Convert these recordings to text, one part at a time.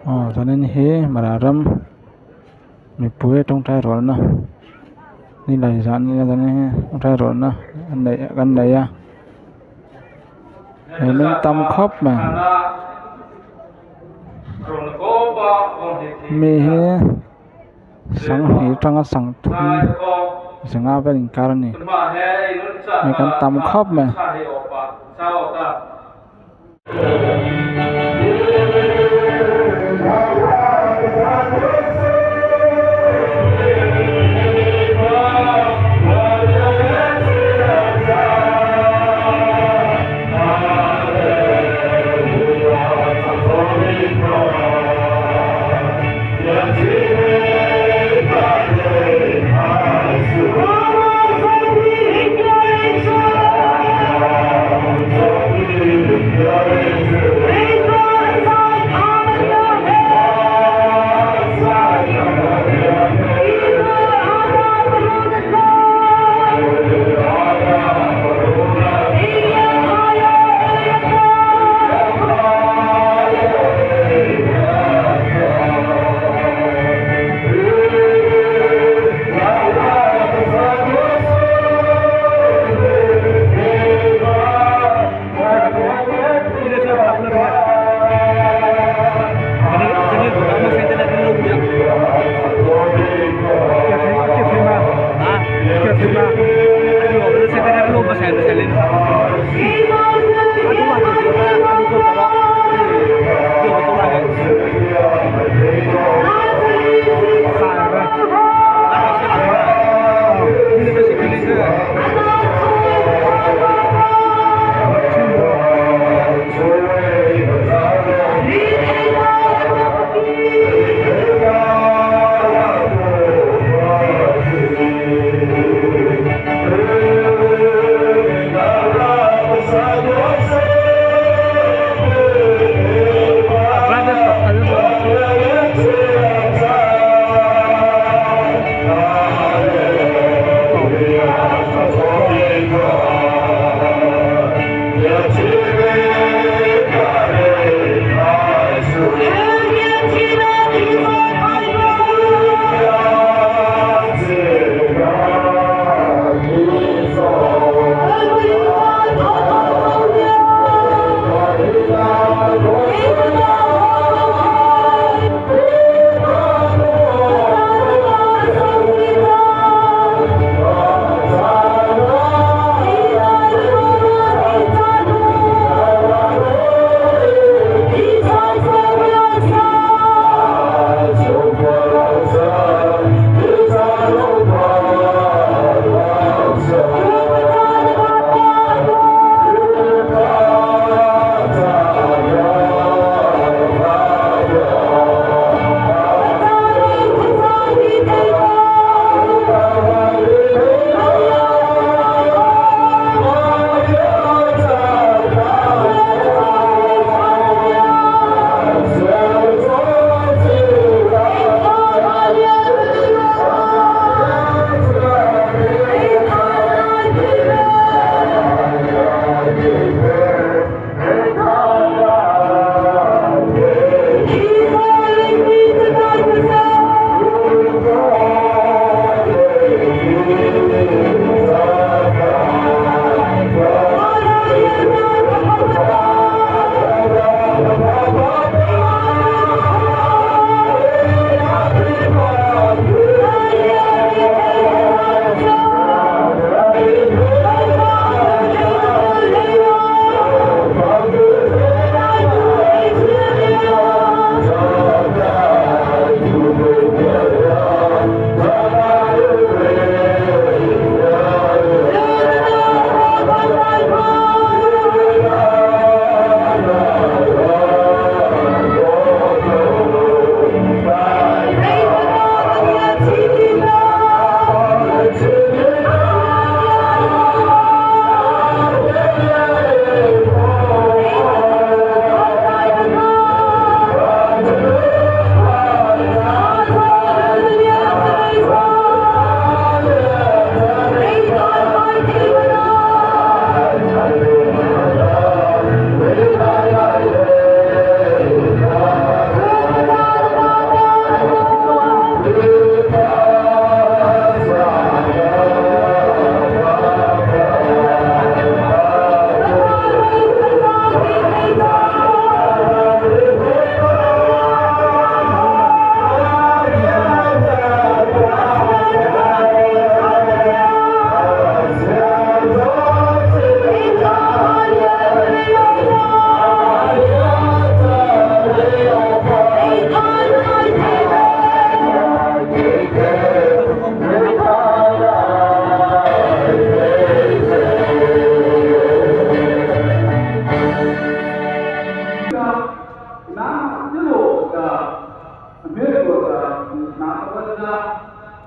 cho nên he mà ram mi puê trong trai rồi na ni lại dán ni dán he trong trai rồi na gần đây à nên tâm khóc mà mi he sang hi trong sang sang apa yang karang ni kan tâm khóc mà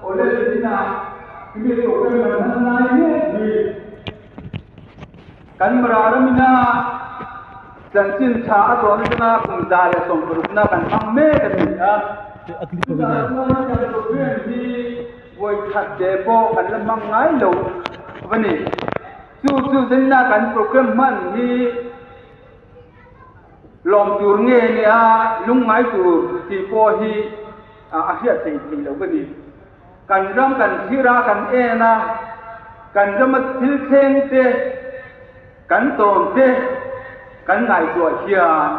oleh ini program mana ini kan meraramina dan cinta atau na kundale sombruna kan amme kan ya kan program di woi khat depo kan lamang ngai lo bani chu na kan program man ni lom tur nge ni a lung ngai tur ti po hi a hia thei thei lo bani kan ram kan hira kan e na kan ramat thil theng te kan tom te kan ngai tua hian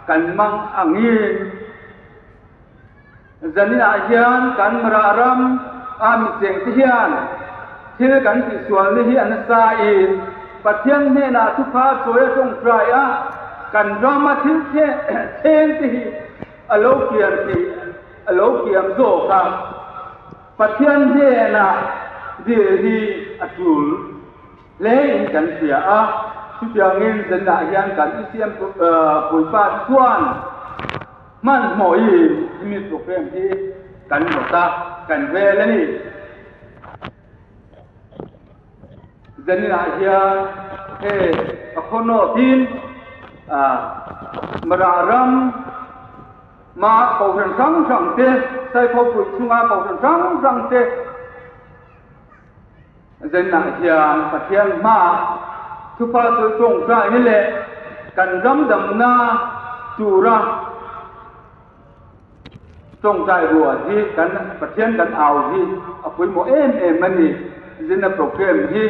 kan mang angin zanina hian kan mararam am cheng ti hian thil kan ti sual ni hi an sa in pathian ne na thu pha choya tong trai a kan rama thil the theng ti alo kiam zo ka pathian ne na di atul le in kan sia a tu ngin zanna hian kan siam pui pa chuan man moi mi program hi kan ta kan ve le ni zanna hian he akhono tin mararam ma cầu thần sang te sai phô pui chunga cầu thần sang te zanna hian pathian ma thu pha tu tong trai ni le kan ram dam na chura tong trai ruwa hi kan pathian kan au hi apui mo em mani zina program hi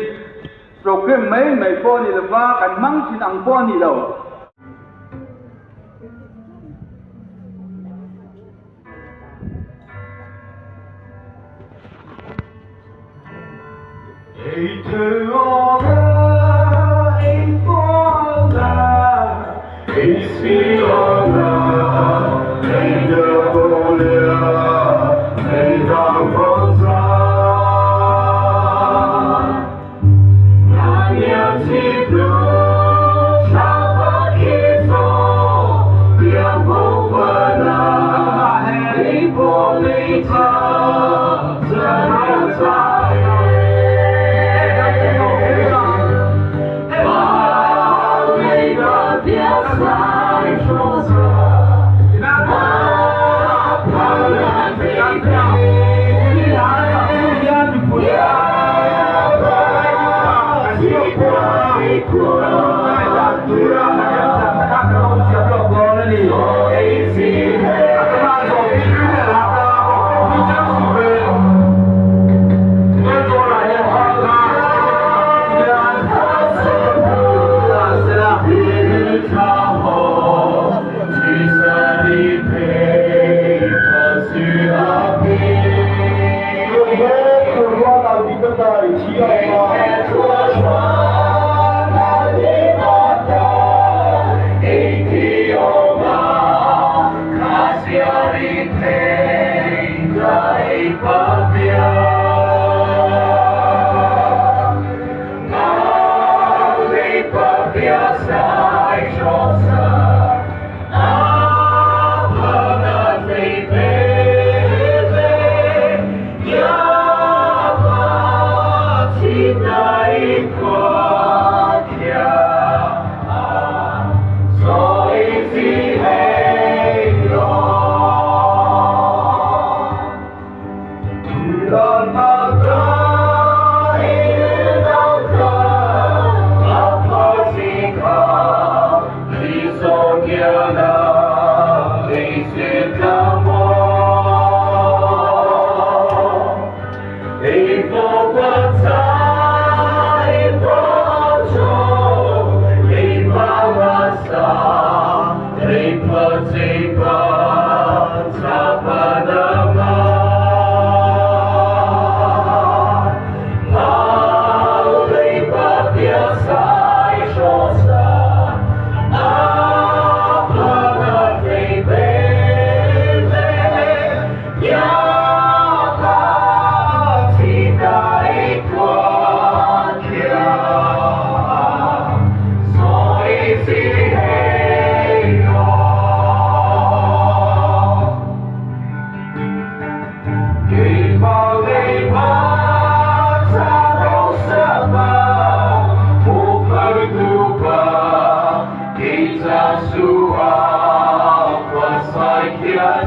program mai po ni lawa kan mang chin ang po ni lo Hãy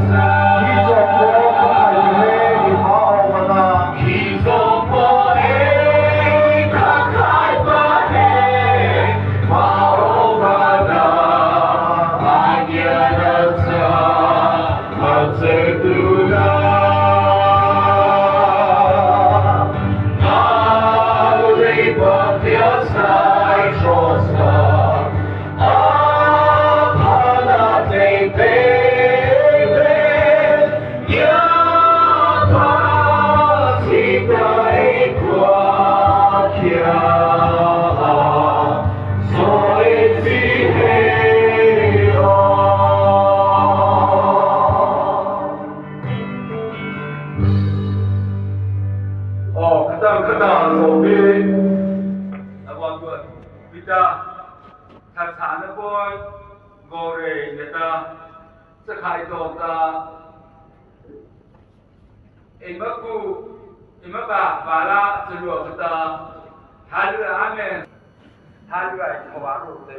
subscribe cho kênh Ghiền Mì Gõ để không bỏ lỡ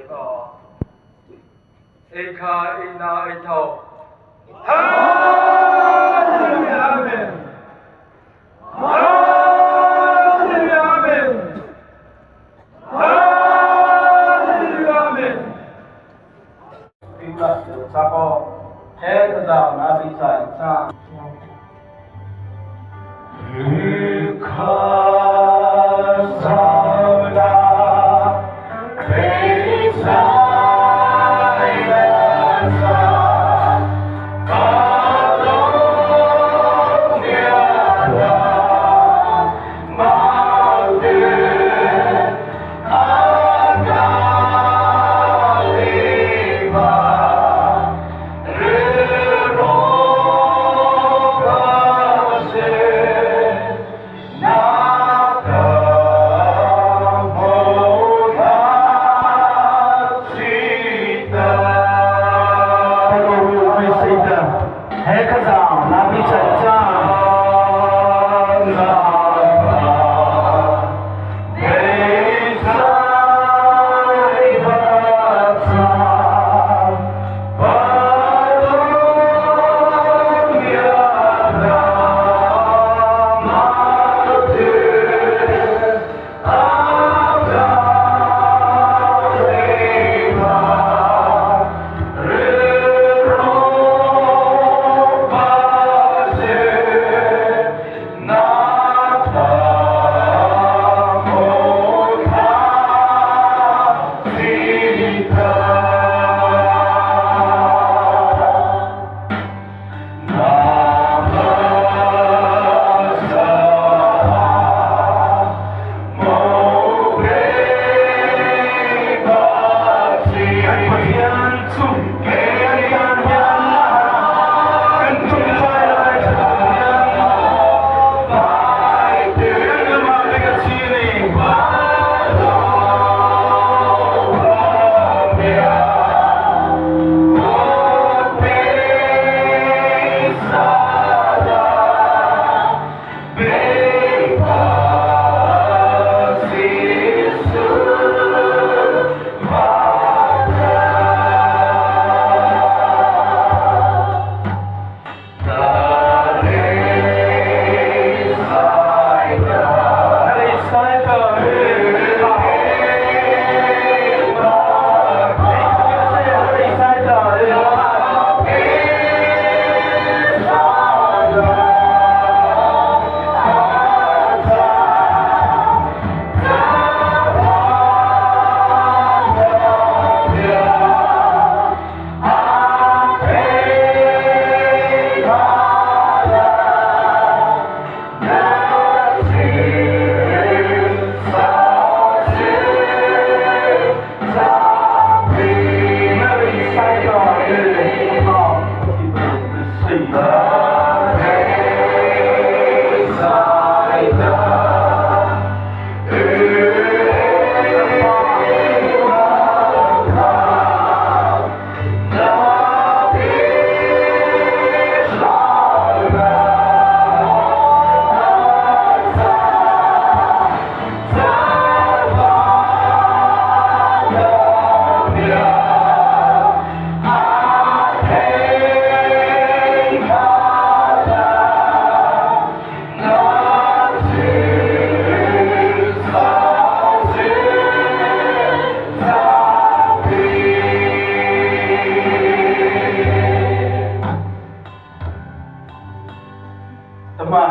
mà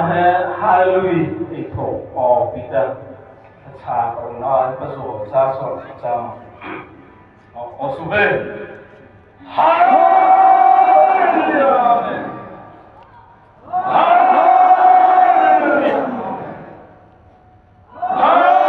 hai lui để thổ o bị ta cha còn nói bắt đầu ra sổ cha o su về Hallelujah. Hallelujah. Hallelujah.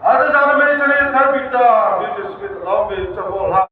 Ada sana meni cari terbita, bisnis kita, lobby, cerbol.